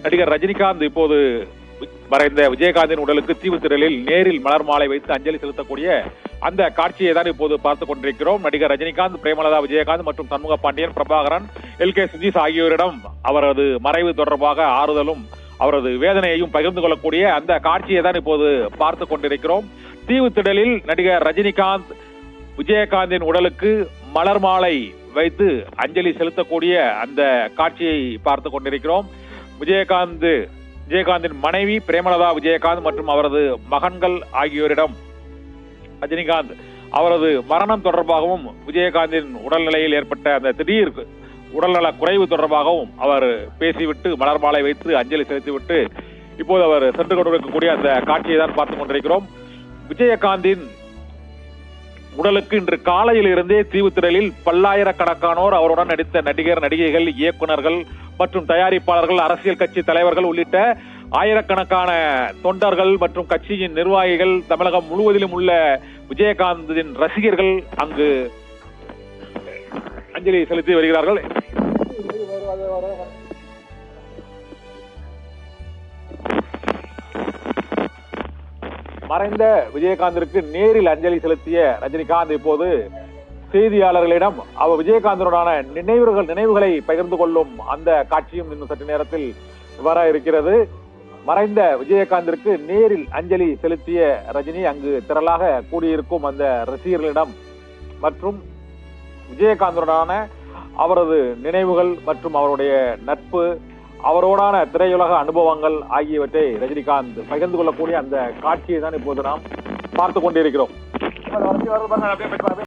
நடிகர் ரஜினிகாந்த் இப்போது மறைந்த விஜயகாந்தின் உடலுக்கு தீவுத்திடலில் நேரில் மலர் மாலை வைத்து அஞ்சலி செலுத்தக்கூடிய அந்த காட்சியை தான் இப்போது பார்த்துக் கொண்டிருக்கிறோம். நடிகர் ரஜினிகாந்த், பிரேமலதா விஜயகாந்த் மற்றும் சண்முக பாண்டியன், பிரபாகரன், LK சுஜீஷ் ஆகியோரிடம் அவரது மறைவு தொடர்பாக ஆறுதலும் அவரது வேதனையையும் பகிர்ந்து கொள்ளக்கூடிய அந்த காட்சியை தான் இப்போது பார்த்துக் கொண்டிருக்கிறோம். தீவுத்திடலில் நடிகர் ரஜினிகாந்த் விஜயகாந்தின் உடலுக்கு மலர் மாலை வைத்து அஞ்சலி செலுத்தக்கூடிய அந்த காட்சியை பார்த்துக் கொண்டிருக்கிறோம். விஜயகாந்தின் மனைவி பிரேமலதா விஜயகாந்த் மற்றும் அவரது மகன்கள் ஆகியோரிடம் ரஜினிகாந்த் அவரது மரணம் தொடர்பாகவும் விஜயகாந்தின் உடல்நிலையில் ஏற்பட்ட அந்த திடீர் உடல்நல குறைவு தொடர்பாகவும் அவர் பேசிவிட்டு மலர் மாலை வைத்து அஞ்சலி செலுத்திவிட்டு இப்போது அவர் சென்று கொண்டிருக்கக்கூடிய அந்த காட்சியை தான் பார்த்துக் கொண்டிருக்கிறோம். விஜயகாந்தின் உடலுக்கு இன்று காலையில் இருந்தே தீவுத்திடலில் பல்லாயிரக்கணக்கானோர், அவருடன் நடித்த நடிகர், நடிகைகள், இயக்குநர்கள் மற்றும் தயாரிப்பாளர்கள், அரசியல் கட்சி தலைவர்கள் உள்ளிட்ட ஆயிரக்கணக்கான தொண்டர்கள் மற்றும் கட்சியின் நிர்வாகிகள், தமிழகம் முழுவதிலும் உள்ள விஜயகாந்தின் ரசிகர்கள் அங்கு அஞ்சலி செலுத்தி வருகிறார்கள். மறைந்த விஜயகாந்திற்கு நேரில் அஞ்சலி செலுத்திய ரஜினிகாந்த் இப்போது செய்தியாளர்களிடம் அவர் விஜயகாந்தனுடான நினைவுகளை பகிர்ந்து கொள்ளும் அந்த காட்சியும் இன்னும் சற்று நேரத்தில் வர இருக்கிறது. மறைந்த விஜயகாந்திற்கு நேரில் அஞ்சலி செலுத்திய ரஜினி அங்கு திரளாக கூடியிருக்கும் அந்த ரசிகர்களிடம் மற்றும் விஜயகாந்தனுடான அவரது நினைவுகள் மற்றும் அவருடைய நட்பு, அவரோடான திரையுலக அனுபவங்கள் ஆகியவற்றை ரஜினிகாந்த் பகிர்ந்து கொள்ளக்கூடிய அந்த காட்சியை தான் இப்போது நாம் பார்த்துக் கொண்டிருக்கிறோம்.